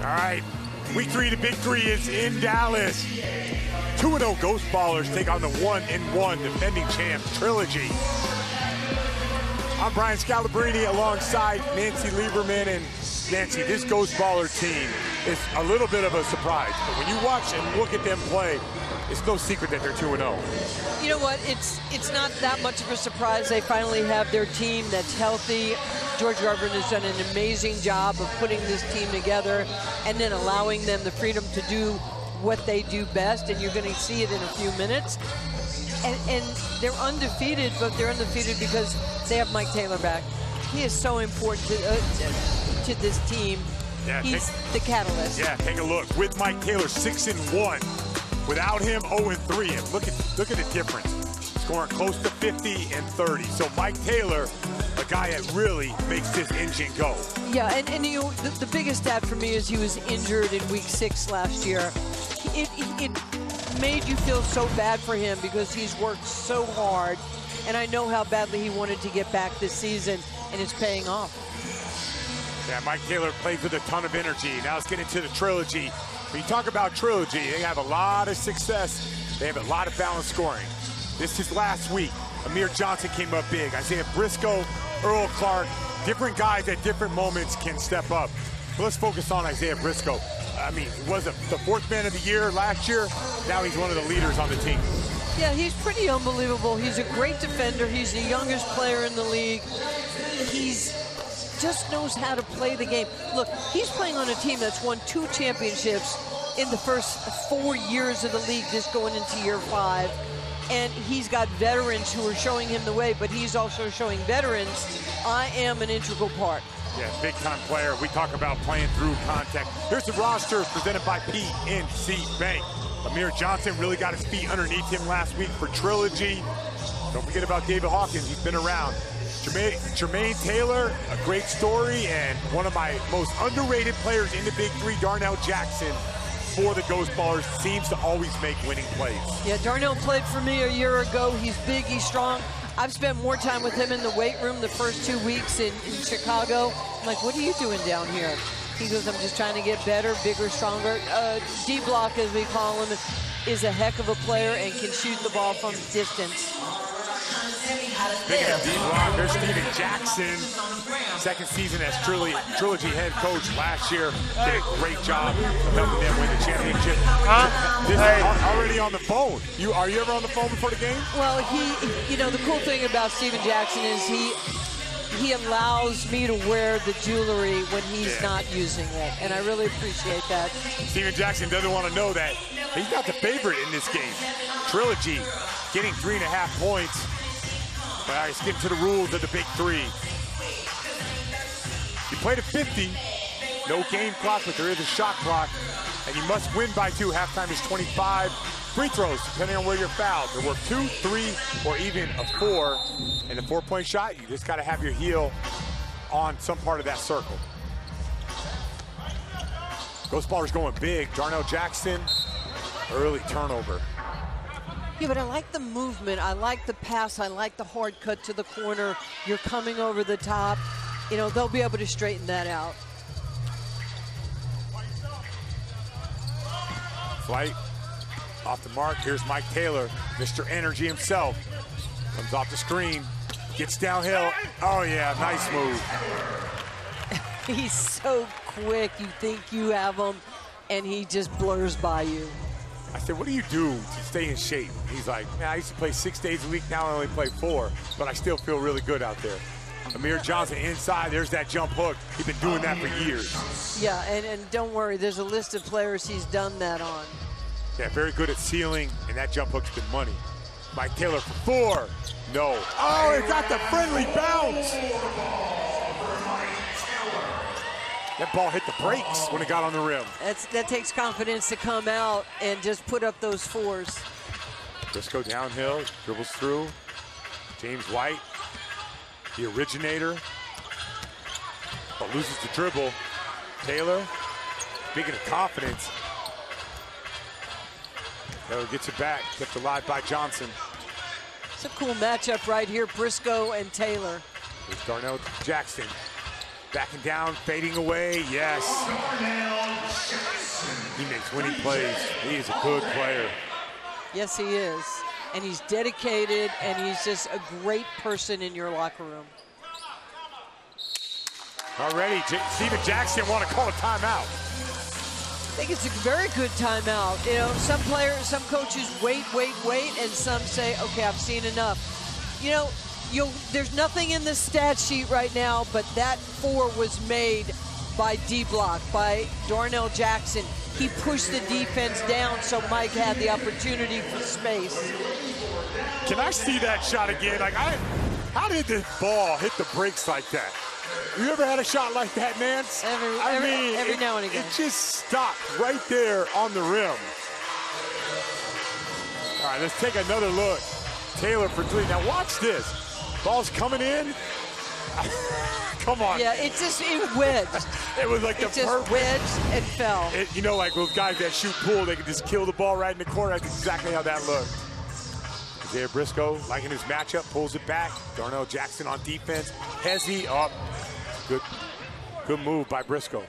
All right, week 3, the Big 3 is in Dallas. 2-0 Ghost Ballers take on the 1-1 defending champ Trilogy. I'm Brian Scalabrine alongside Nancy Lieberman. And Nancy, this Ghost Baller team is a little bit of a surprise. But when you watch and look at them play, it's no secret that they're 2-0. You know what? It's not that much of a surprise. They finally have their team that's healthy. George Reverend has done an amazing job of putting this team together and then allowing them the freedom to do what they do best, and you're going to see it in a few minutes. And they're undefeated, but they're undefeated because they have Mike Taylor back. He is so important to this team. Yeah, he's the catalyst. Yeah, take a look. With Mike Taylor, 6-1. Without him, 0-3. And look at the difference. Scoring close to 50 and 30. So Mike Taylor, a guy that really makes this engine go. Yeah, and you know, the biggest stat for me is he was injured in week 6 last year. It made you feel so bad for him because he's worked so hard, and I know how badly he wanted to get back this season, and it's paying off. Yeah, Mike Taylor plays with a ton of energy. Now let's get into the Trilogy. When you talk about Trilogy, they have a lot of success. They have a lot of balanced scoring. This is last week. Amir Johnson came up big. Isaiah Briscoe, Earl Clark, different guys at different moments can step up. But let's focus on Isaiah Briscoe. I mean, he was the 4th man of the year last year. Now he's one of the leaders on the team. Yeah, he's pretty unbelievable. He's a great defender. He's the youngest player in the league. He's just knows how to play the game. Look, he's playing on a team that's won 2 championships in the first 4 years of the league, just going into year 5. And he's got veterans who are showing him the way, but he's also showing veterans, I am an integral part. Yeah, big-time player. We talk about playing through contact. Here's the roster presented by PNC Bank. Amir Johnson really got his feet underneath him last week for Trilogy. Don't forget about David Hawkins. He's been around. Jermaine Taylor, a great story, and one of my most underrated players in the Big 3, Darnell Jackson, for the Ghost Ballers, seems to always make winning plays. Yeah, Darnell played for me a year ago. He's big, he's strong. I've spent more time with him in the weight room the first 2 weeks in Chicago. I'm like, what are you doing down here? He goes, I'm just trying to get better, bigger, stronger. D-Block, as we call him, is a heck of a player and can shoot the ball from distance. Speaking of D-Block, there's Steven Jackson. 2nd season as Trilogy head coach last year. Did a great job helping them win the championship. This is already on the phone. Are you ever on the phone before the game? Well, you know, the cool thing about Steven Jackson is he allows me to wear the jewelry when he's not using it, and I really appreciate that. Steven Jackson doesn't want to know that he's not the favorite in this game. Trilogy getting 3.5 points. But let's get into the rules of the Big 3. You play to 50, no game clock, but there is a shot clock, and you must win by 2. Halftime is 25. Free throws, depending on where you're fouled. There were 2, 3, or even a 4. And the 4-point shot, you just got to have your heel on some part of that circle. Ghost Ballers going big. Darnell Jackson, early turnover. Yeah, but I like the movement. I like the pass. I like the hard cut to the corner. You're coming over the top. You know, they'll be able to straighten that out. Flight off the mark. Here's Mike Taylor, Mr. Energy himself. Comes off the screen, gets downhill. Oh yeah, nice move. He's so quick. You think you have him, and he just blurs by you. I said, what do you do to stay in shape? He's like, man, I used to play 6 days a week. Now I only play 4, but I still feel really good out there. Amir Johnson inside, there's that jump hook. He's been doing that for years. Yeah, and don't worry, there's a list of players he's done that on. Yeah, very good at sealing, and that jump hook's been money. Mike Taylor for 4. No. Oh, it got the friendly bounce. That ball hit the brakes when it got on the rim. That takes confidence to come out and just put up those 4s. Briscoe downhill, dribbles through. James White, the originator, but loses the dribble. Taylor, speaking of confidence, Taylor gets it back, kept alive by Johnson. It's a cool matchup right here, Briscoe and Taylor. There's Darnell Jackson. Backing down, fading away, yes. He makes winning plays. He is a good player. Yes, he is. And he's dedicated, and he's just a great person in your locker room. Already, Steven Jackson want to call a timeout. I think it's a very good timeout. You know, some players, some coaches wait, and some say, okay, I've seen enough. You know, there's nothing in the stat sheet right now, but that 4 was made by D-block, by Darnell Jackson. He pushed the defense down so Mike had the opportunity for space. Can I see that shot again? Like, how did this ball hit the brakes like that? You ever had a shot like that, Nance? Every now and again. It just stopped right there on the rim. All right, let's take another look. Taylor for 3. Now watch this. Ball's coming in. Come on. Yeah, it wedged. It was like it just wedged and fell. You know, like those guys that shoot pool, they can just kill the ball right in the corner. That's exactly how that looked. Isaiah Briscoe liking his matchup, pulls it back. Darnell Jackson on defense. Hezzy up. Good move by Briscoe.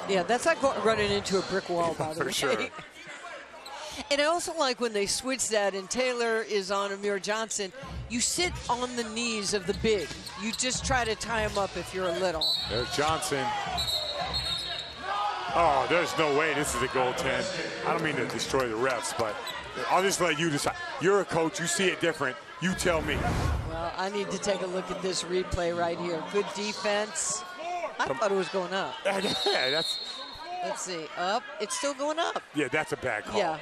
Yeah, that's like running into a brick wall, by the way. For sure. And I also like when they switch that and Taylor is on Amir Johnson, you sit on the knees of the big. You just try to tie him up if you're a little. There's Johnson. Oh, there's no way this is a goaltend. I don't mean to destroy the refs, but I'll just let you decide. You're a coach, you see it different. You tell me. Well, I need to take a look at this replay right here. Good defense. I thought it was going up. Yeah, let's see, up. It's still going up. Yeah, that's a bad call. Yeah.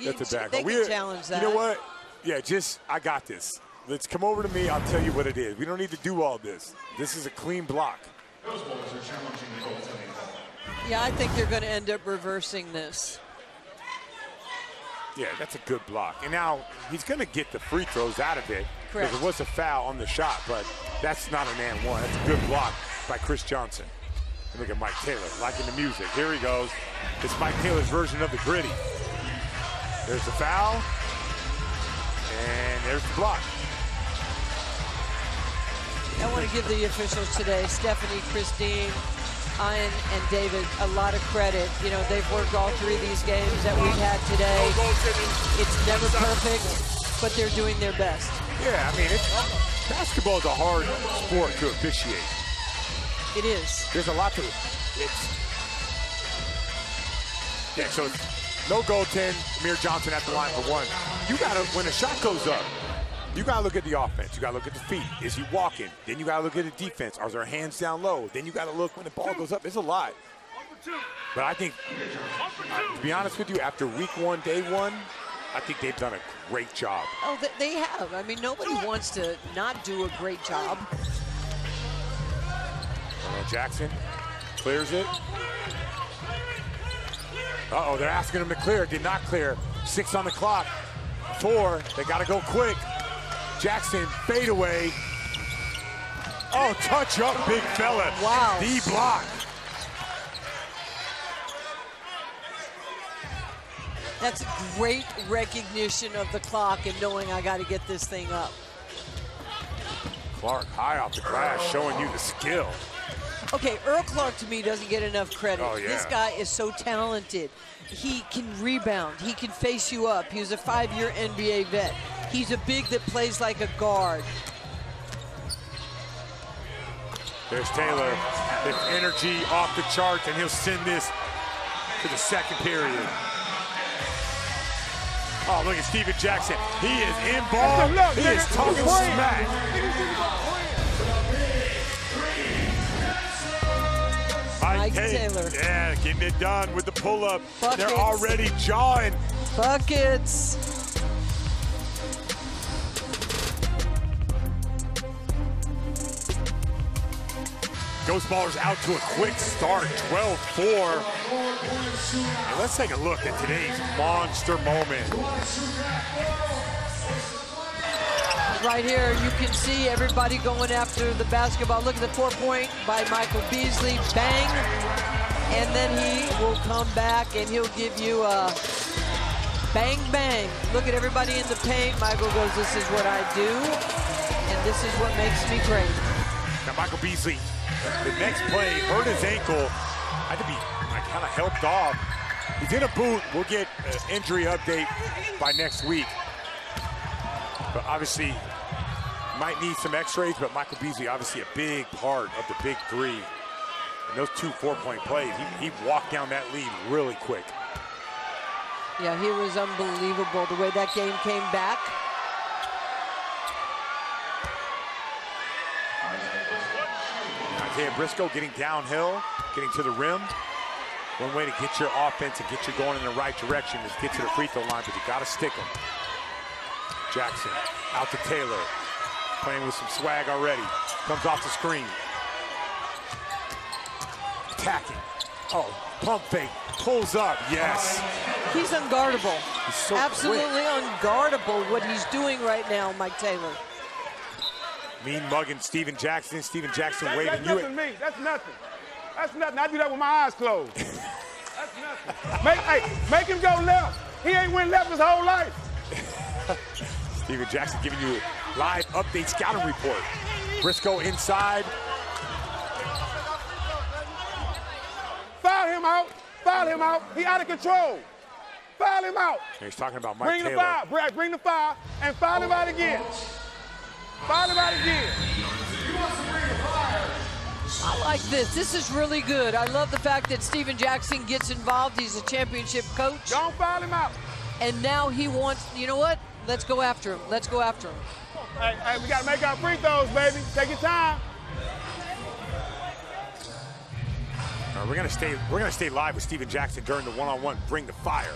That's a bad call. call. They can challenge that. You know what? Yeah, I got this. Let's come over to me. I'll tell you what it is. We don't need to do all this. This is a clean block. Yeah, I think they're going to end up reversing this. Yeah, that's a good block. And now he's going to get the free throws out of it. Correct. Because it was a foul on the shot, but that's not an and one. That's a good block by Chris Johnson. And look at Mike Taylor liking the music. Here he goes. It's Mike Taylor's version of the gritty. There's the foul. And there's the block. I want to give the officials today, Stephanie, Christine, Ian, and David, a lot of credit. You know, they've worked all 3 of these games that we've had today. It's never perfect, but they're doing their best. Yeah, I mean, basketball is a hard sport to officiate. It is. There's a lot to it. Yeah, so no goaltend, Amir Johnson at the line for 1. You gotta, when a shot goes up, you gotta look at the offense. You gotta look at the feet. Is he walking? Then you gotta look at the defense. Are there hands down low? Then you gotta look when the ball goes up. It's a lot. But I think, to be honest with you, after week 1, day 1, I think they've done a great job. Oh, they have. I mean, nobody wants to not do a great job. Jackson clears it. Uh-oh, they're asking him to clear. Did not clear. 6 on the clock. 4. They got to go quick. Jackson, fade away. Oh, touch up, big fella. Wow. The block. That's great recognition of the clock and knowing I got to get this thing up. Clark high off the glass, showing you the skill. Okay, Earl Clark to me doesn't get enough credit. Oh, yeah. This guy is so talented. He can rebound. He can face you up. He was a 5-year NBA vet. He's a big that plays like a guard. There's Taylor. His energy off the charts, and he'll send this to the second period. Oh, look at Steven Jackson. He is in ball. He is talking smack. Mike Taylor. Yeah, getting it done with the pull-up. Buckets. They're already jawing. Buckets. Ghost Ballers out to a quick start, 12-4. And let's take a look at today's monster moment. Right here, you can see everybody going after the basketball. Look at the 4-point by Michael Beasley. Bang. And then he will come back and he'll give you a bang, bang. Look at everybody in the paint. Michael goes, this is what I do. And this is what makes me great. Now Michael Beasley, the next play, hurt his ankle. Had to be kind of helped off. He's in a boot. We'll get an injury update by next week. But obviously, might need some x-rays, but Michael Beasley, obviously a big part of the big three. And those 2 4-point plays, he walked down that lead really quick. Yeah, he was unbelievable the way that game came back. Isaiah Briscoe getting downhill, getting to the rim. One way to get your offense and get you going in the right direction is get to the free throw line, but you got to stick them. Jackson out to Taylor, playing with some swag already. Comes off the screen. Attacking. Oh, pump fake. Pulls up. Yes. He's unguardable. He's so absolutely quick. Unguardable what he's doing right now, Mike Taylor. Mean mugging Steven Jackson. Steven Jackson waving that's you. Nothing, me. That's nothing. That's nothing. I do that with my eyes closed. That's nothing. Make him go left. He ain't went left his whole life. Steven Jackson giving you a live update scouting report. Briscoe inside. Foul him out. Foul him out. He out of control. Foul him out. He's talking about Mike Taylor. Bring the foul. Bring the foul and foul him out again. Foul him out again. I like this. This is really good. I love the fact that Steven Jackson gets involved. He's a championship coach. Don't foul him out. And now he wants, you know what? Let's go after him. Let's go after him. Hey, we got to make our free throws, baby. Take your time. We're gonna stay live with Steven Jackson during the one-on-one. Bring the fire.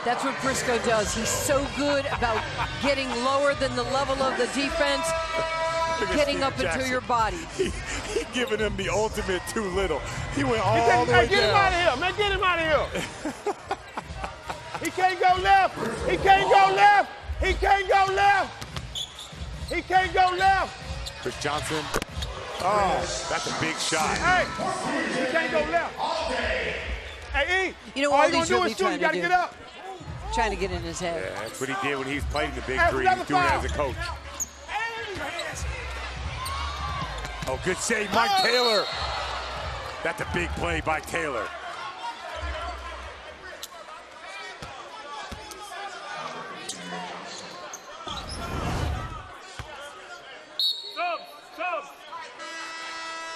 That's what Briscoe does. He's so good about getting lower than the level of the defense, getting up into your body. He giving him the ultimate too little. He went all the way down. Get him out of here, man. Get him out of here. He can't go left. He can't go left. He can't go left. He can't go left. Chris Johnson. Oh, that's a big shot. Hey, he can't go left. Hey, E. You know all what you he's gonna do really is shoot. trying You to gotta do? get up. Trying to get in his head. Yeah, that's what he did when he was playing the big three. That's He's doing it foul. as a coach. Oh, good save, Mike Taylor. That's a big play by Taylor.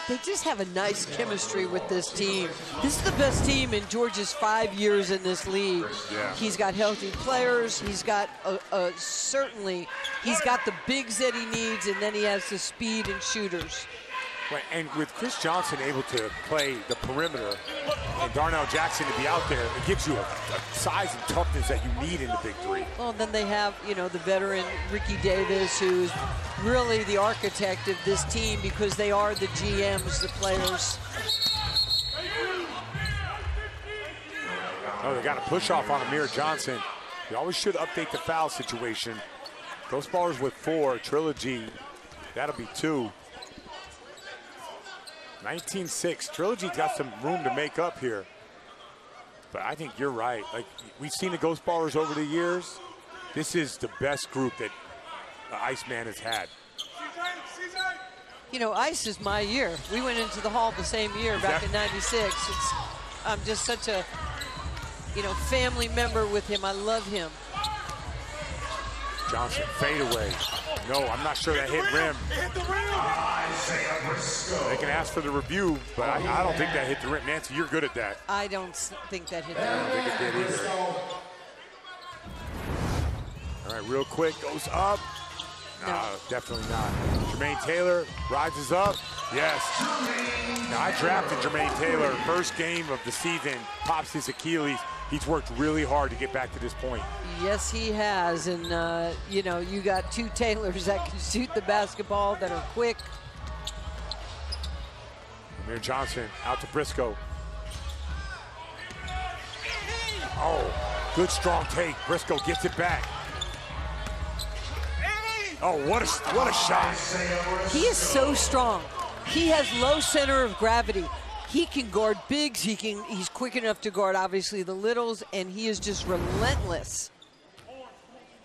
They just have a nice chemistry with this team. This is the best team in Georgia's 5 years in this league. Yeah. He's got healthy players. He's got certainly, he's got the bigs that he needs, and then he has the speed and shooters. Right, and with Chris Johnson able to play the perimeter and Darnell Jackson to be out there, it gives you a size and toughness that you need in the big three. Well, and then they have, you know, the veteran Ricky Davis, who's really the architect of this team because they are the GMs, the players. Oh, they got a push off on Amir Johnson. You always should update the foul situation. Ghost Ballers with 4, Trilogy, that'll be 2. 19-6. Trilogy's got some room to make up here. But I think you're right. Like, we've seen the Ghost Ballers over the years. This is the best group that the Iceman has had. You know, Ice is my year. We went into the Hall the same year back in '96. I'm just such a, you know, family member with him. I love him. Johnson, fade away. No, I'm not sure that hit rim. They can ask for the review, but I don't think that hit the rim. Nancy, you're good at that. I don't think that hit the I don't rim. think it did either. All right, real quick, goes up. No, definitely not. Jermaine Taylor rises up. Yes. Now, I drafted Jermaine Taylor. First game of the season, pops his Achilles. He's worked really hard to get back to this point. Yes, he has. And, you know, you got two Taylors that can shoot the basketball, that are quick. Amir Johnson out to Briscoe. Oh, good strong take. Briscoe gets it back. Oh, what a shot. He is so strong. He has low center of gravity. He can guard bigs. He's quick enough to guard, obviously, the littles, and he is just relentless.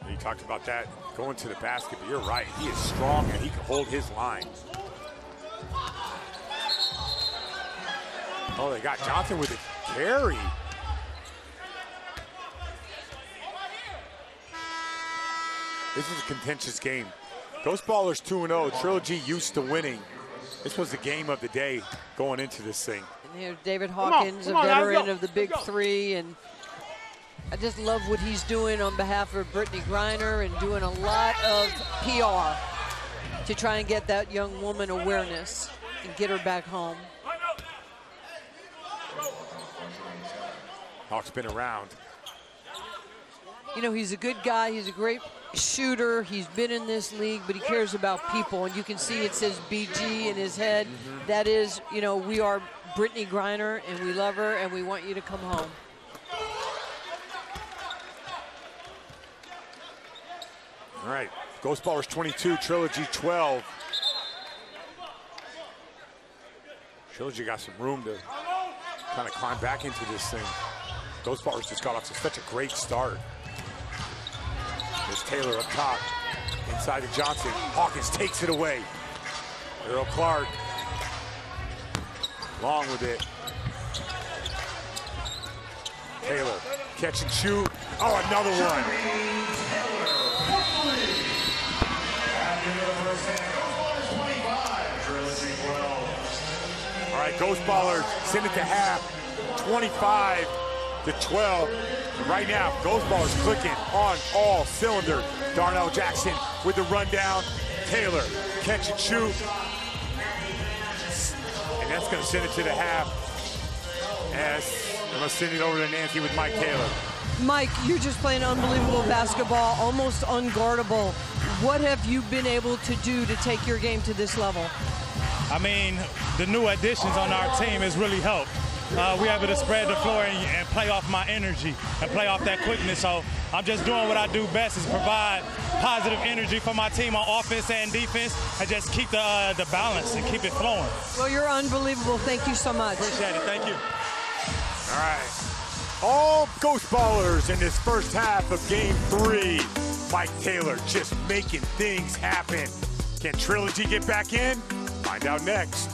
You talked about that going to the basket, but you're right. He is strong and he can hold his line. Oh, they got Johnson with a carry. This is a contentious game. Ghost Ballers 2-0, Trilogy used to winning. This was the game of the day going into this thing. And here's David Hawkins, a veteran of the Big Three, and I just love what he's doing on behalf of Brittany Griner and doing a lot of PR to try and get that young woman awareness and get her back home. Hawk's been around. You know, he's a good guy. He's a great shooter. He's been in this league, but he cares about people. And you can see it says BG in his head. That is, you know, we are Brittany Griner, and we love her, and we want you to come home. All right, Ghost Ballers 22, Trilogy 12. Trilogy got some room to kind of climb back into this thing. Ghost Ballers just got off to such a great start. There's Taylor up top, inside to Johnson. Hawkins takes it away. Earl Clark, long with it. Taylor, catch and shoot. Oh, another one. All right, Ghost Ballers send it to half, 25-12. Right now, Ghost Ballers clicking on all cylinders. Darnell Jackson with the rundown. Taylor, catch and shoot. And that's going to send it to the half. As I'm going to send it over to Nancy with Mike Taylor. Mike, you're just playing unbelievable basketball, almost unguardable. What have you been able to do to take your game to this level? I mean, the new additions on our team has really helped. We're able to spread the floor and play off my energy and play off that quickness. So I'm just doing what I do best, is provide positive energy for my team on offense and defense, and just keep the balance and keep it flowing. Well, you're unbelievable. Thank you so much. Appreciate it. Thank you. All right. All Ghost Ballers in this first half of Game 3. Mike Taylor just making things happen. Can Trilogy get back in? Find out next.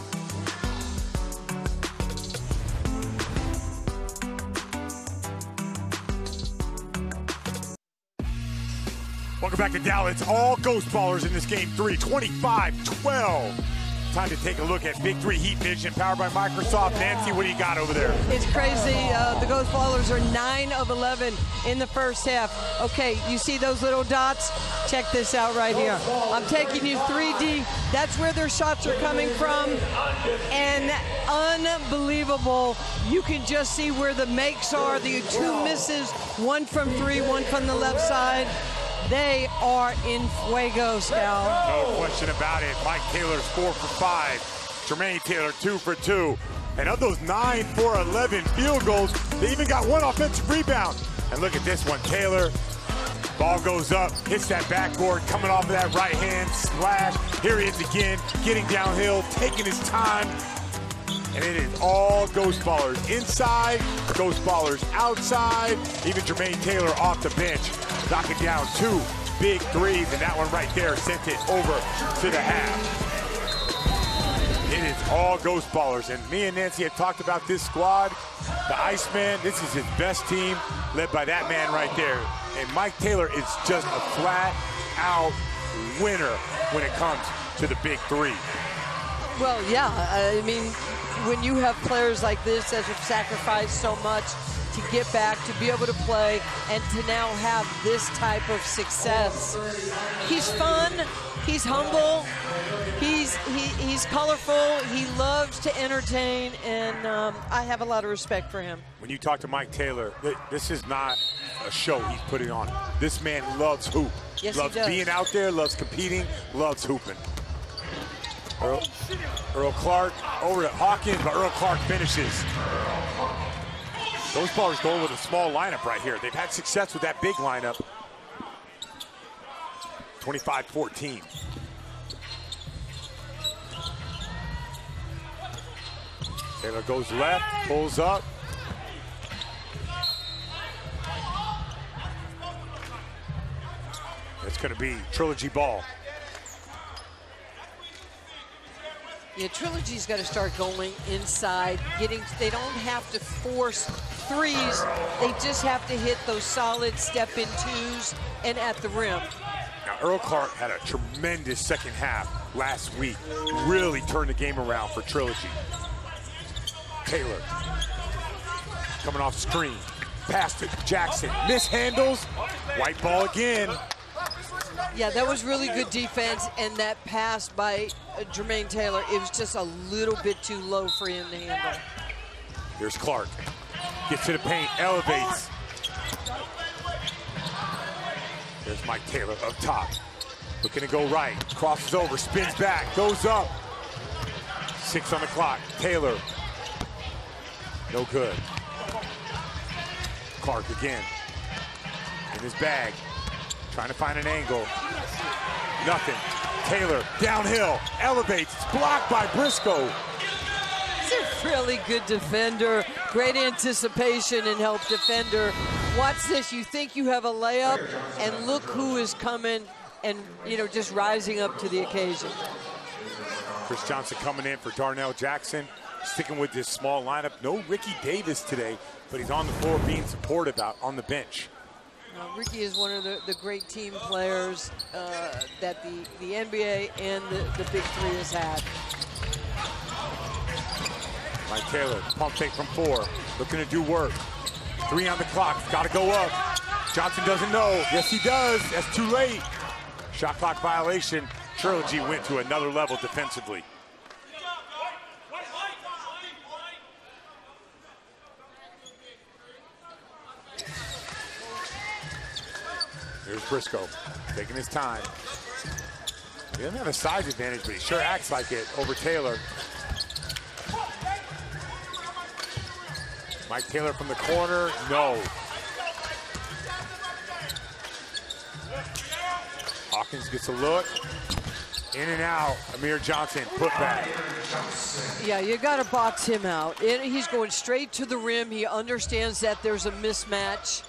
Welcome back to Dallas. All Ghost Ballers in this Game 3, 25-12. Time to take a look at Big 3 Heat Vision, powered by Microsoft. Nancy, what do you got over there? It's crazy. The Ghost Ballers are 9 of 11 in the first half. Okay, you see those little dots? Check this out right here. I'm taking you 3D. That's where their shots are coming from. And unbelievable. You can just see where the makes are. The 2 misses, 1 from 3, 1 from the left side. They are in fuego, Scal. No question about it. Mike Taylor's 4 for 5. Jermaine Taylor 2 for 2. And of those 9 for 11 field goals, they even got 1 offensive rebound. And look at this one, Taylor. Ball goes up, hits that backboard, coming off of that right hand slash. Here he is again, getting downhill, taking his time. And it is all Ghost Ballers inside, Ghost Ballers outside. Even Jermaine Taylor off the bench, knocking down 2 big threes, and that one right there sent it over to the half. It is all Ghost Ballers, and me and Nancy have talked about this squad. The Iceman, this is his best team, led by that man right there. And Mike Taylor is just a flat-out winner when it comes to the Big 3. Well, yeah, I mean, when you have players like this that have sacrificed so much to get back, to be able to play, and to now have this type of success. He's fun, he's humble, he's colorful, he loves to entertain, and I have a lot of respect for him. When you talk to Mike Taylor, this is not a show he's putting on. This man loves hoop. Yes, loves he does. being out there, loves competing, loves hooping. Earl Clark over to Hawkins, but Earl Clark finishes. Those Ballers going with a small lineup right here. They've had success with that big lineup. 25-14. Taylor goes left, pulls up. going to be Trilogy ball. Yeah, Trilogy's got to start going inside, they don't have to force threes, they just have to hit those solid step-in twos and at the rim. Now, Earl Clark had a tremendous second half last week. Really turned the game around for Trilogy. Taylor coming off screen. Pass to Jackson. Mishandles. White ball again. Yeah, that was really good defense, and that pass by Jermaine Taylor, it was just a little bit too low for him to handle. Here's Clark. Gets to the paint, elevates. There's Mike Taylor up top. Looking to go right. Crosses over, spins back, goes up. 6 on the clock. Taylor. No good. Clark again. In his bag. Trying to find an angle. Nothing. Taylor downhill. Elevates. It's blocked by Briscoe. He's a really good defender. Great anticipation and help defender. Watch this. You think you have a layup, and look who is coming and, you know, just rising up to the occasion. Chris Johnson coming in for Darnell Jackson. Sticking with this small lineup. No Ricky Davis today, but he's on the floor being supportive out on the bench. Ricky is one of the great team players that the NBA and the Big 3 has had. Mike Taylor, pump fake from 4. Looking to do work. 3 on the clock. Got to go up. Johnson doesn't know. Yes, he does. That's too late. Shot clock violation. Trilogy went to another level defensively. Here's Briscoe, taking his time. He doesn't have a size advantage, but he sure acts like it over Taylor. Mike Taylor from the corner, no. Hawkins gets a look. In and out, Amir Johnson, put back. Yeah, you got to box him out. He's going straight to the rim. He understands that there's a mismatch.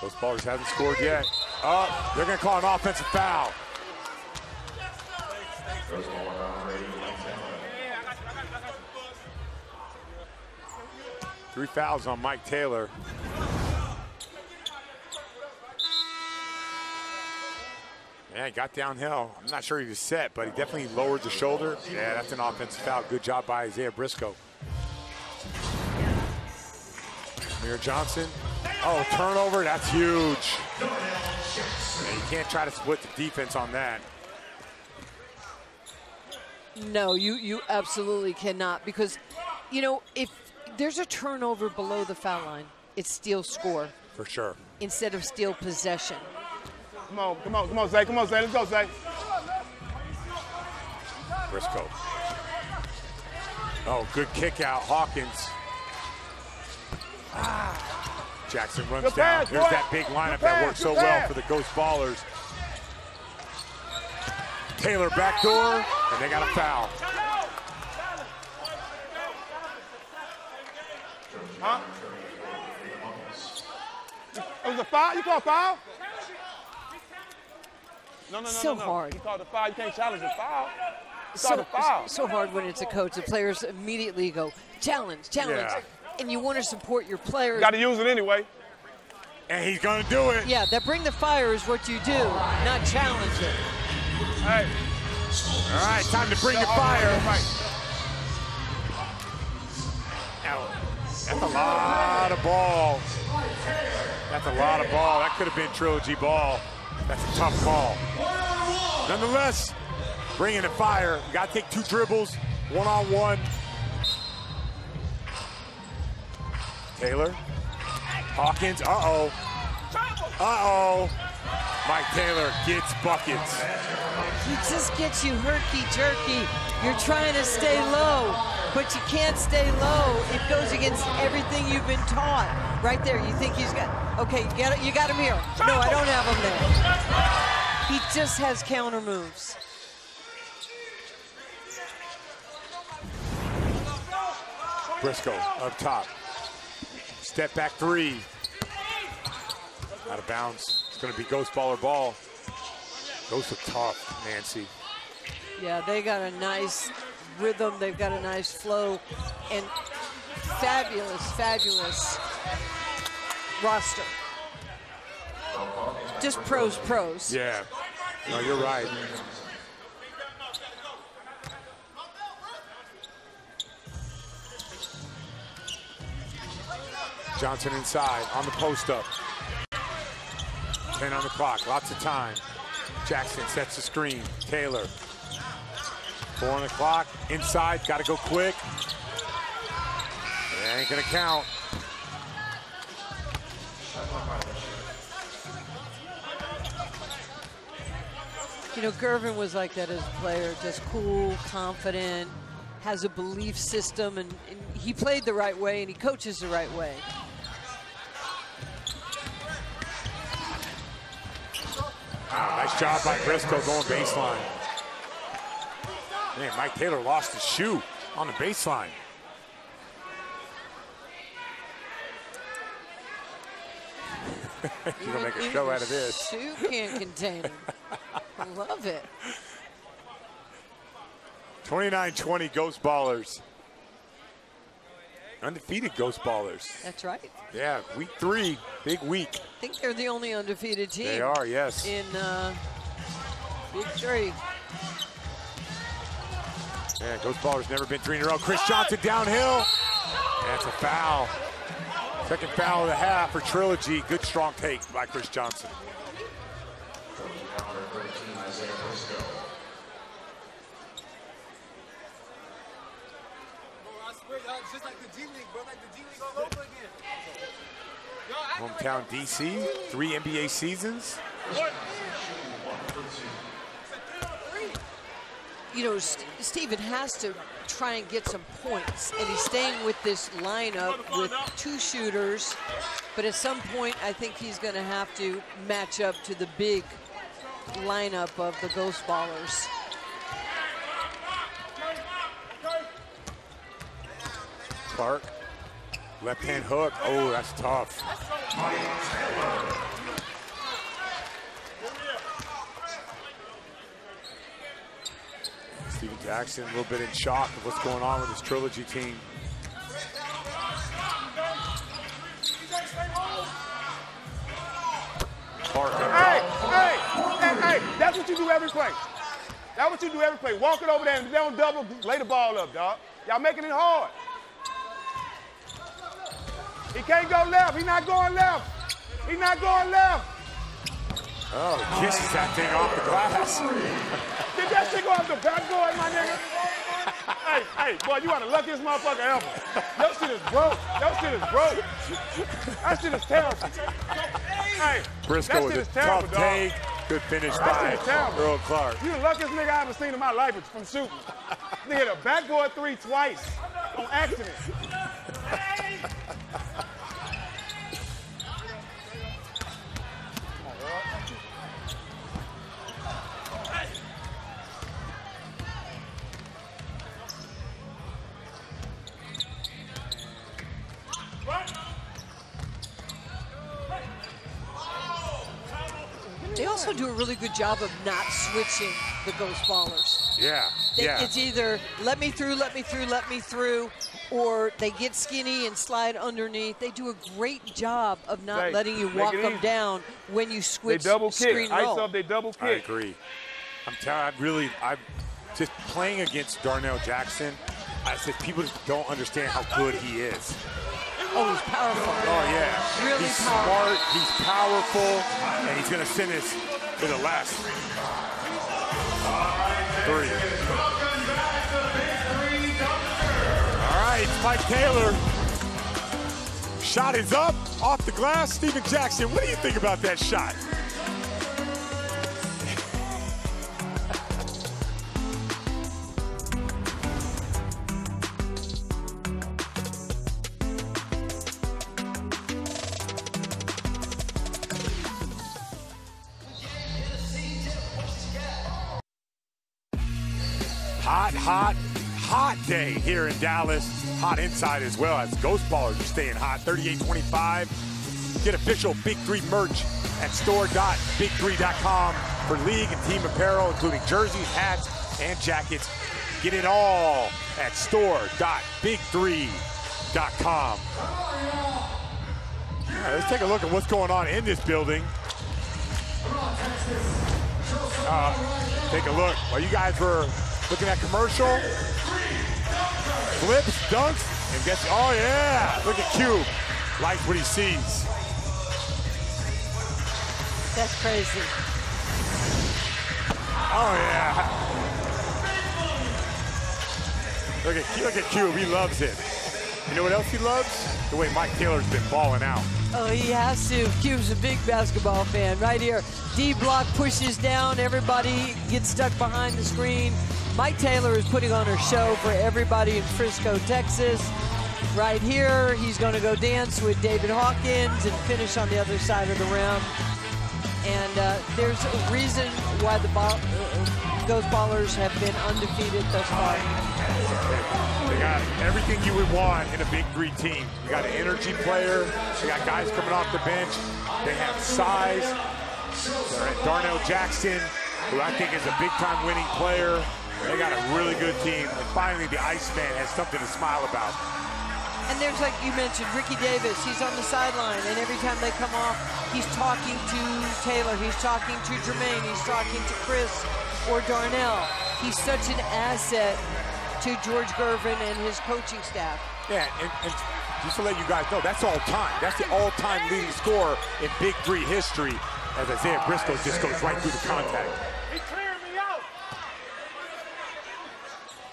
Those ballers haven't scored yet. Oh, they're going to call an offensive foul. Three fouls on Mike Taylor. Yeah, he got downhill. I'm not sure he was set, but he definitely lowered the shoulder. Yeah, that's an offensive foul. Good job by Isaiah Briscoe. Amir Johnson. Oh, turnover, that's huge. Yeah, you can't try to split the defense on that. No, you absolutely cannot, because, you know, if there's a turnover below the foul line, it's steal score. For sure. Instead of steal possession. Come on, Zay. Come on, Zay. Let's go, Zay. Briscoe. Oh, good kick out, Hawkins. Jackson runs Good down. pass, Here's boy. that big lineup Good that pass, works so good well pass. for the Ghost Ballers. Taylor backdoor, and they got a foul. Huh? It was a foul? You call a foul? No. So hard. You called a foul. You can't challenge a foul. You called a foul. So hard when it's a coach. The players immediately go, challenge. Yeah. And you want to support your players. Got to use it anyway. And he's going to do it. Yeah, that bring the fire is what you do, not challenge it. Hey. All right, time to bring the fire. Now, that's a lot of ball. That's a lot of ball. That could have been Trilogy ball. That's a tough call. Nonetheless, bringing the fire. You got to take 2 dribbles, 1-on-1. Taylor. Hawkins, uh-oh. Mike Taylor gets buckets. He just gets you herky-jerky. You're trying to stay low, but you can't stay low. It goes against everything you've been taught. Right there, you think he's got, okay, you got him here. No, I don't have him there. He just has counter moves. Briscoe up top. Step back 3. Out of bounds. It's going to be ghost baller ball. Those look tough, Nancy. Yeah, they got a nice rhythm. They've got a nice flow. And fabulous, fabulous roster. Just pros. Yeah. No, you're right. Johnson inside on the post up. 10 on the clock, lots of time. Jackson sets the screen. Taylor. 4 on the clock, inside, got to go quick. It ain't gonna count. You know, Gervin was like that as a player, just cool, confident, has a belief system, and he played the right way and he coaches the right way. Nice job by Briscoe going baseline. Man, Mike Taylor lost his shoe on the baseline. You're gonna make a show out of this. Shoe can't contain him. I love it. 29-20 Ghost Ballers. Undefeated Ghost Ballers. That's right. Yeah, week 3, big week. I think they're the only undefeated team. They are, yes. In Big 3. Yeah, Ghost Ballers never been 3 in a row. Chris Johnson downhill. That's a foul. Second foul of the half for Trilogy. Good strong take by Chris Johnson. Hometown DC, 3 NBA seasons. You know, Steven has to try and get some points, and he's staying with this lineup with 2 shooters, but at some point I think he's going to have to match up to the big lineup of the Ghost Ballers. Clark, left-hand hook. Oh, that's tough. Steven Jackson a little bit in shock of what's going on with his Trilogy team. Clark. Hey, that's what you do every play. That's what you do every play. Walk it over there and if they don't double, lay the ball up, dog. Y'all making it hard. He can't go left. He's not going left. He's not going left. Oh, he kisses that thing off the glass. Did that shit go off the backboard, my nigga? Hey, boy, you are the luckiest motherfucker ever. Your shit is broke. Your shit is broke. That shit is terrible. Hey, Briscoe with a tough take. Good finish by Earl Clark. You the luckiest nigga I ever seen in my life from shooting. Nigga, the backboard 3 twice on accident. They also do a really good job of not switching the Ghost Ballers. Yeah, It's either let me through, or they get skinny and slide underneath. They do a great job of not letting you walk them down when you switch they double screen kick. roll. Ice up, they double kick. I agree. I'm just playing against Darnell Jackson. I said people don't understand how good he is. Oh, he's powerful. Oh, yeah. Really he's powerful. smart, he's powerful, and he's going to send us to the last 3. All right, Mike Taylor. Shot is up, off the glass. Steven Jackson, what do you think about that shot? Hot day here in Dallas. Hot inside as well as Ghost Ballers are staying hot. 38-25. Get official Big 3 merch at store.big3.com for league and team apparel, including jerseys, hats, and jackets. Get it all at store.big3.com. All right, let's take a look at what's going on in this building. Take a look. While you guys were looking at commercial, flips, dunks, and guess, oh yeah, look at Cube. Likes what he sees. That's crazy. Oh yeah. Look at Cube, he loves it. You know what else he loves? The way Mike Taylor's been balling out. Oh, he has to. Cube's a big basketball fan. Right here, D-block pushes down. Everybody gets stuck behind the screen. Mike Taylor is putting on a show for everybody in Frisco, Texas. Right here, he's going to go dance with David Hawkins and finish on the other side of the rim. And there's a reason why the Ghost Ballers have been undefeated thus far. They got everything you would want in a Big 3 team. You got an energy player. They got guys coming off the bench. They have size. Darnell Jackson, who I think is a big-time winning player. They got a really good team. And finally, the Iceman has something to smile about. And there's, like you mentioned, Ricky Davis. He's on the sideline, and every time they come off, he's talking to Taylor. He's talking to Jermaine. He's talking to Chris or Darnell. He's such an asset to George Gervin and his coaching staff. Yeah, and just to let you guys know, that's all time. That's the all-time leading scorer in Big 3 history, as Isaiah Briscoe just goes right through the contact. He cleared me out.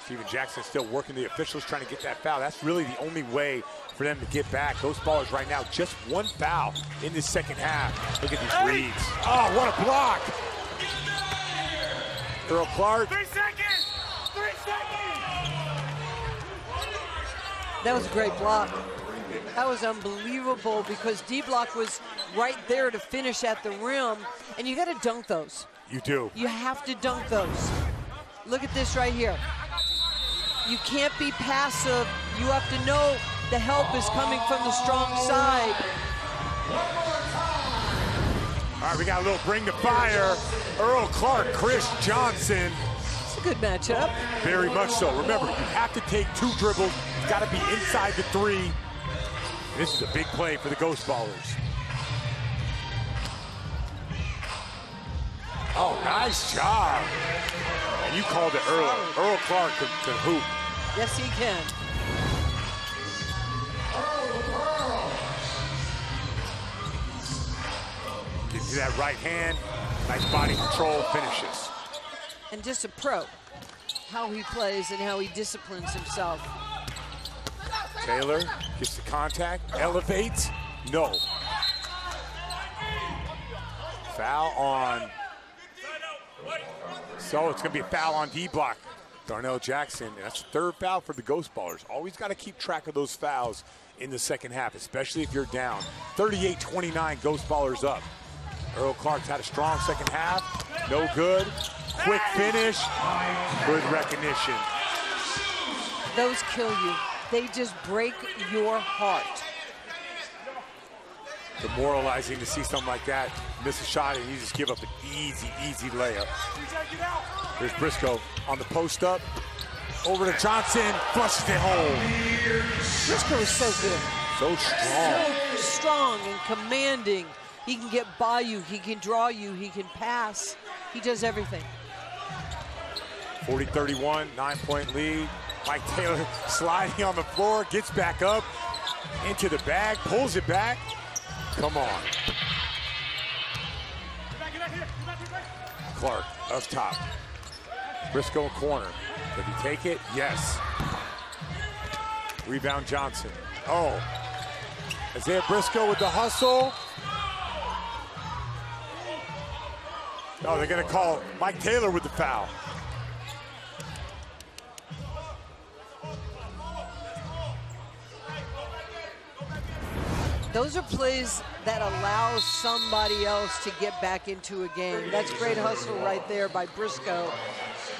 Steven Jackson still working the officials, trying to get that foul. That's really the only way for them to get back. Those ballers right now, just one foul in the second half. Look at these reads. Oh, what a block. Earl Clark. 3 seconds. 3 seconds. That was a great block. That was unbelievable because D-block was right there to finish at the rim, and you got to dunk those. You do. You have to dunk those. Look at this right here. You can't be passive. You have to know the help is coming from the strong side. All right, we got a little bring to fire. Earl Clark, Chris Johnson. It's a good matchup. Very much so. Remember, you have to take 2 dribbles. It's got to be inside the 3. This is a big play for the Ghost Ballers. Oh, nice job. And you called it early. Earl Clark can hoop. Yes, he can. Gives you that right hand. Nice body control, finishes. And just a pro, how he plays and how he disciplines himself. Taylor gets the contact, elevates, no. Foul on. So it's going to be a foul on D-block. Darnell Jackson, and that's the 3rd foul for the Ghost Ballers. Always got to keep track of those fouls in the second half, especially if you're down. 38-29, Ghost Ballers up. Earl Clark's had a strong second half. No good. Quick finish. Good recognition. Those kill you. They just break your heart. Demoralizing to see something like that. Miss a shot and you just give up an easy, easy layup. Here's Briscoe on the post up. Over to Johnson, flushes it home. Briscoe is so good. So strong. So strong and commanding. He can get by you, he can draw you, he can pass. He does everything. 40-31, 9-point lead. Mike Taylor sliding on the floor, gets back up, into the bag, pulls it back. Come on. Clark up top. Briscoe in corner. Did he take it? Yes. Rebound Johnson. Oh. Isaiah Briscoe with the hustle. Oh, they're going to call Mike Taylor with the foul. Those are plays that allow somebody else to get back into a game. That's great hustle right there by Briscoe.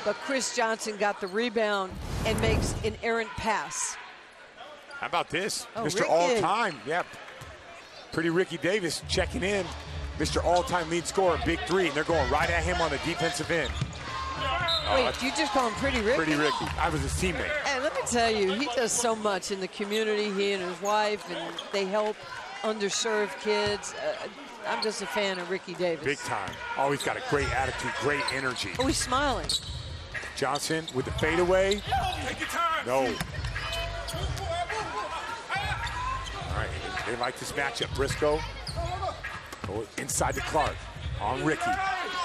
But Chris Johnson got the rebound and makes an errant pass. How about this? Oh, Mr. Ricky. All-Time. Yep. Pretty Ricky Davis checking in, Mr. All-Time lead scorer, Big 3, and they're going right at him on the defensive end. Wait, you just call him Pretty Ricky? Pretty Ricky. I was his teammate. Hey, let me tell you, he does so much in the community, he and his wife, and they help underserved kids. I'm just a fan of Ricky Davis. Big time. Always got a great attitude, great energy. Oh, he's smiling. Johnson with the fadeaway. Take your time. No. All right, they like this matchup. Briscoe. Oh, inside to Clark. On Ricky.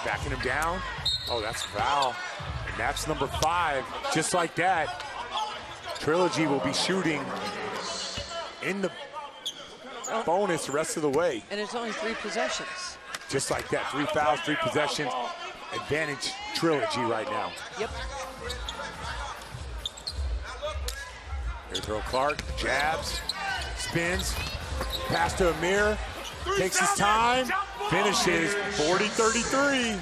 Backing him down. Oh, that's a foul. And that's number 5. Just like that, Trilogy will be shooting in the bonus the rest of the way. And it's only 3 possessions. Just like that, 3 fouls, 3 possessions. Advantage Trilogy right now. Yep. Here throw Clark, jabs, spins, pass to Amir, takes his time, finishes 40-33.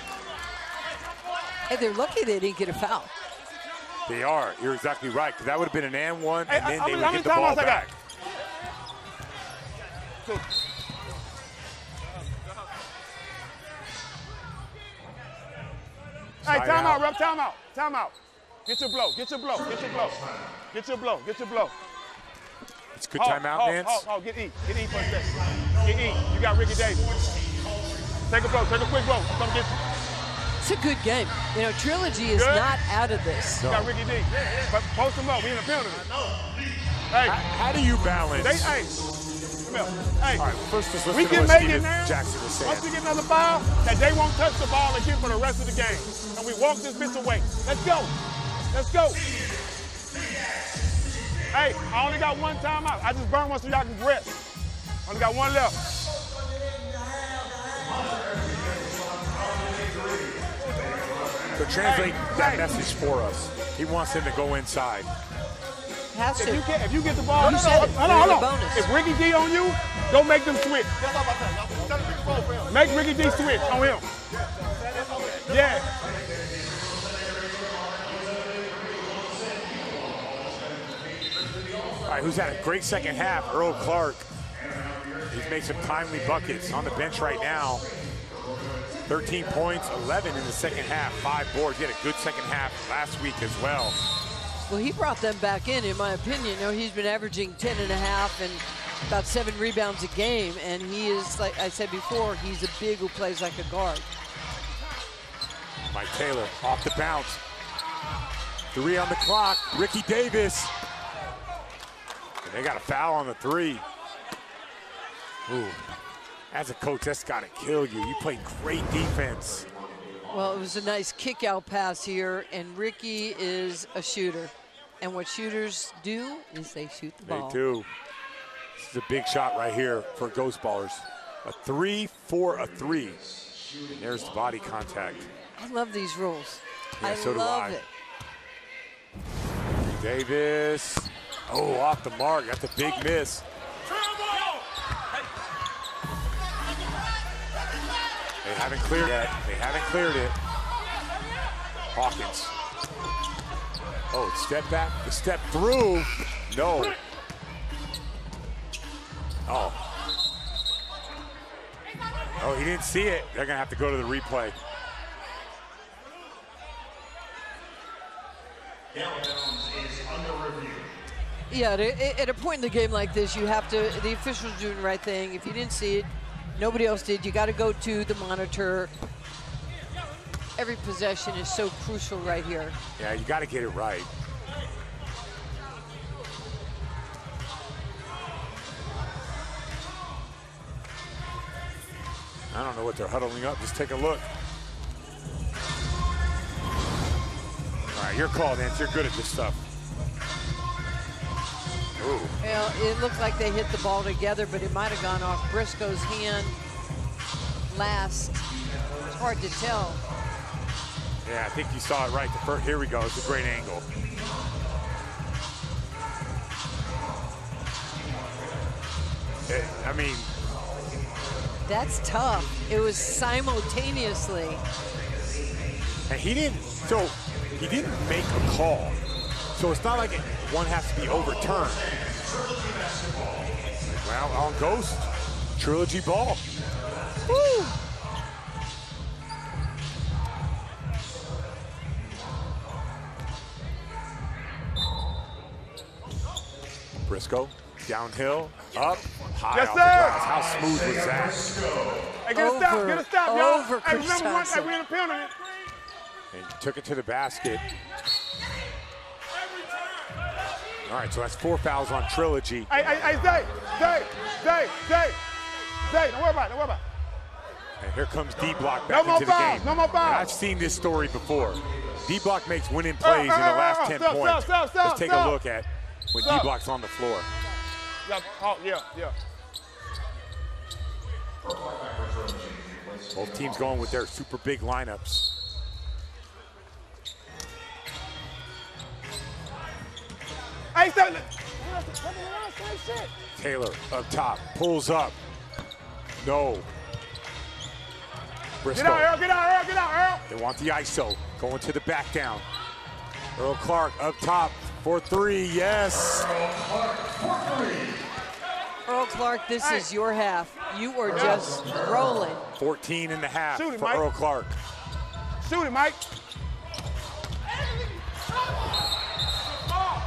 Hey, they're lucky they didn't get a foul. They are. You're exactly right, because that would have been an and one, Hey, and then how they many would get the ball timeouts I got? back. Hey, Side timeout, out. ref, timeout, timeout. Get your blow, get your blow, get your blow. Get your blow, get your blow. It's a good timeout, Nance. Get E for a second. Get E, you got Ricky Davis. Take a blow, take a quick blow, I'm gonna get you. It's a good game. You know, Trilogy is Good. not out of this. You got Ricky D. But post him up, we in the penalty. Hey, How do you balance? hey, come here. Hey, All right, first let's listen we to can what make Steven it now. Jackson was saying. Once we get another foul, that they won't touch the ball again for the rest of the game. And we walk this bitch away. Let's go. Let's go. Hey, I only got 1 timeout. I just burned one so y'all can rest. Only got 1 left. So translate that message for us. He wants him to go inside. Has to. If you get the ball, You said it. hold They're in the on. bonus. If Ricky D on you, don't make them switch. Make Ricky D switch on him. Yeah. All right, who's had a great second half? Earl Clark. He's made some timely buckets on the bench right now. 13 points, 11 in the second half, 5 boards. He had a good second half last week as well. Well, he brought them back in my opinion. You know, he's been averaging 10 and a half and about 7 rebounds a game. And he is, like I said before, he's a big who plays like a guard. Mike Taylor off the bounce. 3 on the clock, Ricky Davis. And they got a foul on the 3. Ooh. As a coach, that's got to kill you. You played great defense. Well, it was a nice kick-out pass here, and Ricky is a shooter. And what shooters do is they shoot the ball. They do. This is a big shot right here for Ghost Ballers. A 3 for a 3. And there's the body contact. I love these rules. Yeah, so do love I. it. Davis. Oh, off the mark. That's a big miss. They haven't cleared it. They haven't cleared it. Hawkins. Oh, step back, the step through. No. Oh. Oh, he didn't see it. They're gonna have to go to the replay. Yeah, at a point in the game like this, you have to, the official's doing the right thing. If you didn't see it, nobody else did, you got to go to the monitor. Every possession is so crucial right here. Yeah, you got to get it right. I don't know what they're huddling up. Just take a look. All right, you're called, Nance. You're good at this stuff. Ooh. Well, it looked like they hit the ball together, but it might have gone off Briscoe's hand last. It's hard to tell. Yeah, I think you saw it right. The first, here we go. It's a great angle. I mean, that's tough. It was simultaneously. and he didn't make a call. So it's not like one has to be overturned. Well, on Ghost, Trilogy ball. Woo! Briscoe, downhill, up, high Yes, off sir. the glass. How smooth was that? Hey, get a stop, get a stop, y'all. Over Hey, remember one Johnson. thing, we in a penalty. And took it to the basket. All right, so that's 4 fouls on Trilogy. Hey, Zay, don't worry about it, don't worry about it. And here comes D-Block back No more into the fouls, game. no more fouls. And I've seen this story before. D-Block makes winning plays in the last 10 points. Let's take a look at when D-Block's on the floor. Yeah. Both teams going with their super big lineups. Hey, stop. Taylor up top, pulls up. No. Briscoe. Get out, Earl. They want the ISO. Going to the back down. Earl Clark up top for 3. Yes. Earl Clark, this is your half. You are just rolling. 14 and a half Shoot him, for Mike. Earl Clark. Shoot it, Mike.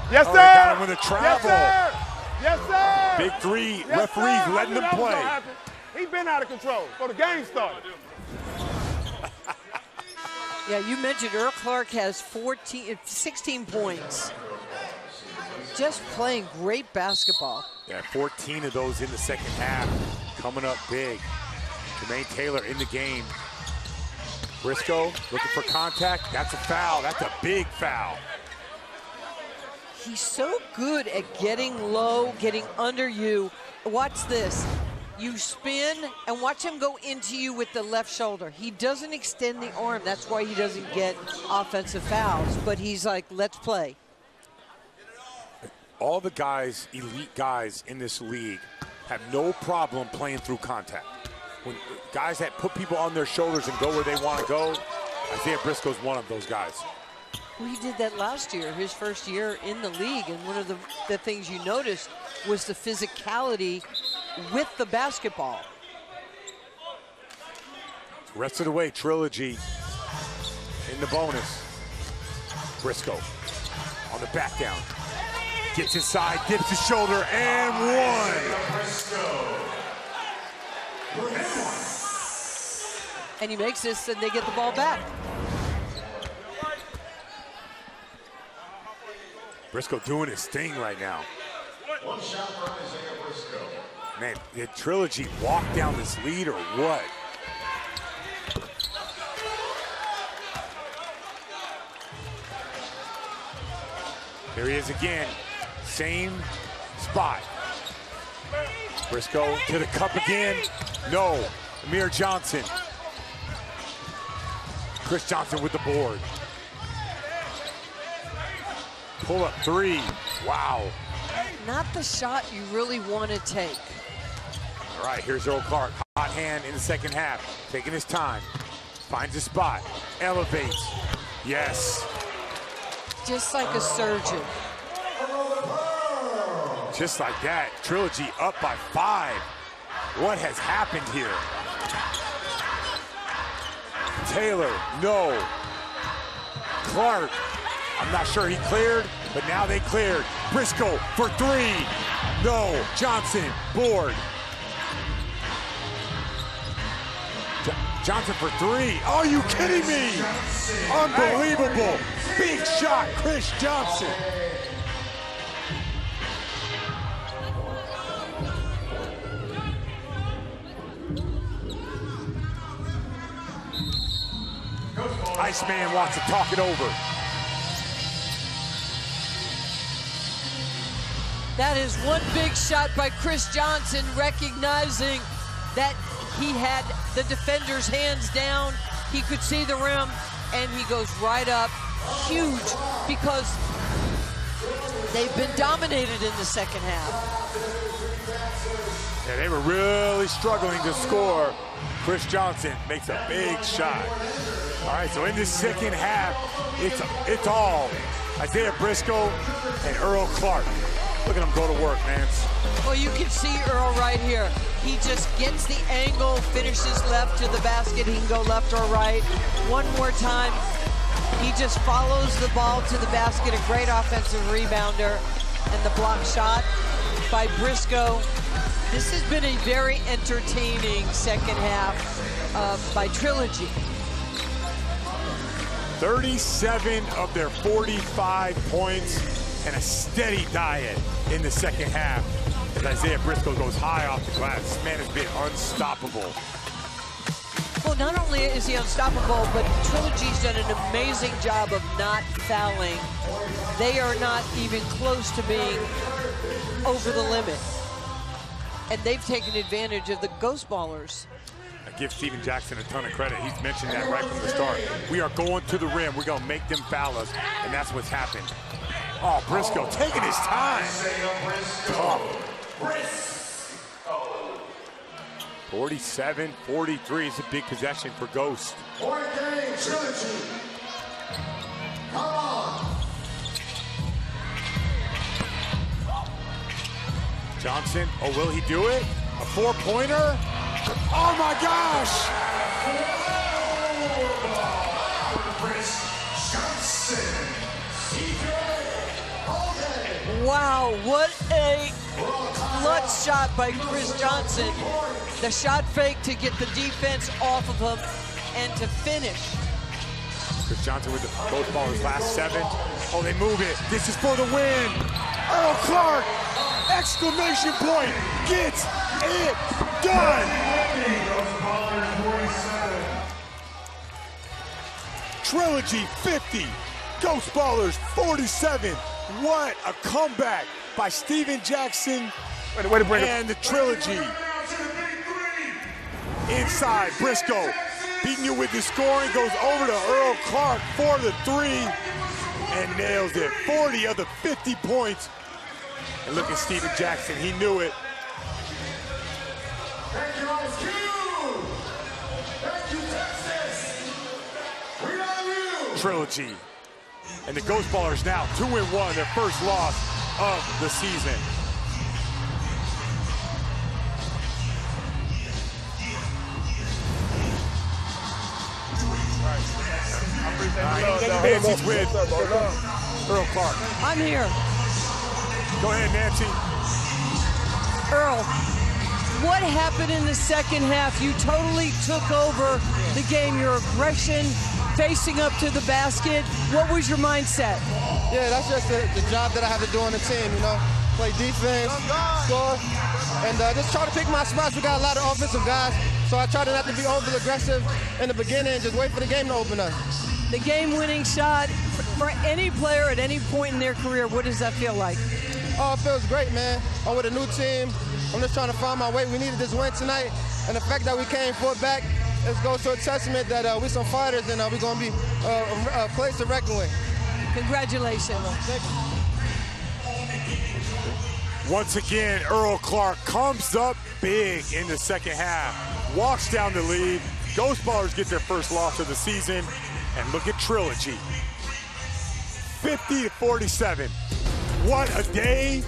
Yes, sir. Oh, they got him with a travel. Yes, sir. Big 3 Yes, referees sir. letting them That was gonna play. happen. He been out of control before the game started. Yeah, you mentioned Earl Clark has 16 points. Just playing great basketball. Yeah, 14 of those in the second half. Coming up big. Jermaine Taylor in the game. Briscoe looking for contact. That's a foul. That's a big foul. He's so good at getting low, getting under you. Watch this. You spin and watch him go into you with the left shoulder. He doesn't extend the arm. That's why he doesn't get offensive fouls. But he's like, let's play. All the guys, elite guys in this league, have no problem playing through contact. When guys that put people on their shoulders and go where they want to go, Isaiah Briscoe's one of those guys. Well, he did that last year, his first year in the league. And one of the things you noticed was the physicality with the basketball. Rest of the way, Trilogy in the bonus. Briscoe on the back down. Gets inside, dips his shoulder, and one. And he makes this, and they get the ball back. Briscoe doing his thing right now. Man, did Trilogy walk down this lead or what? Here he is again. Same spot. Briscoe to the cup again. No. Amir Johnson. Chris Johnson with the board. Pull up 3. Wow. Not the shot you really want to take. All right, here's Earl Clark. Hot hand in the second half. Taking his time. Finds a spot. Elevates. Yes. Just like a surgeon. Just like that. Trilogy up by 5. What has happened here? Taylor, no. Clark, I'm not sure he cleared, but now they cleared. Briscoe for 3. No. Johnson, board. Johnson for 3. Are you kidding me? Unbelievable. Big shot, Chris Johnson. Iceman wants to talk it over. That is one big shot by Chris Johnson, recognizing that he had the defender's hands down. He could see the rim, and he goes right up. Huge, because they've been dominated in the second half. Yeah, they were really struggling to score. Chris Johnson makes a big shot. All right, so in this second half, it's all Isaiah Briscoe and Earl Clark. Look at him go to work, man. Well, you can see Earl right here. He just gets the angle, finishes left to the basket. He can go left or right. One more time. He just follows the ball to the basket. A great offensive rebounder. And the block shot by Briscoe. This has been a very entertaining second half by Trilogy. 37 of their 45 points and a steady diet in the second half as Isaiah Briscoe goes high off the glass. This man has been unstoppable. Well, not only is he unstoppable, but Trilogy's done an amazing job of not fouling. They are not even close to being over the limit. And they've taken advantage of the Ghost Ballers. I give Steven Jackson a ton of credit. He's mentioned that right from the start. We are going to the rim. We're going to make them foul us, and that's what's happened. Oh, Briscoe taking his time. Tough. 47-43 is a big possession for Ghost. Point game, Trilogy. Come on. Johnson, oh, will he do it? A four-pointer? Oh my gosh! Wow, what a clutch shot by Chris Johnson. The shot fake to get the defense off of him and to finish. Chris Johnson with the Ghost Ballers last 7. Oh, they move it. This is for the win. Earl Clark, exclamation point, gets it done. Trilogy 50, Ghost Ballers 47. What a comeback by Steven Jackson and the Trilogy. Inside, Briscoe beating you with the scoring, goes over to Earl Clark for the 3 and nails it. 40 of the 50 points. And look at Steven Jackson, he knew it. Thank you, Ice Cube. Thank you, Texas. We love you. Trilogy. And the Ghost Ballers now 2-1, their first loss of the season. Nancy's with Earl Clark. I'm here. Go ahead, Nancy. Earl, what happened in the second half? You totally took over the game, your aggression, facing up to the basket. What was your mindset? Yeah, that's just the job that I have to do on the team, you know. Play defense, score, and just try to pick my spots. We got a lot of offensive guys, so I try to not to be overly aggressive in the beginning and just wait for the game to open up. The game-winning shot for any player at any point in their career, what does that feel like? Oh, it feels great, man. I'm with a new team. I'm just trying to find my way. We needed this win tonight, and the fact that we came forward back, it goes to a testament that we're some fighters and we're going to be a place to reckon with. Congratulations. Thank you. Once again, Earl Clark comes up big in the second half, walks down the lead. Ghost Ballers get their first loss of the season, and look at Trilogy. 50-47. What a day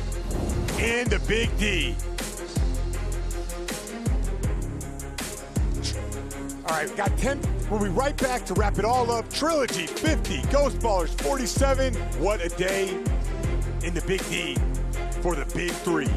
in the Big D. All right, got 10. We'll be right back to wrap it all up. Trilogy 50, Ghost Ballers 47. What a day in the Big D for the Big 3.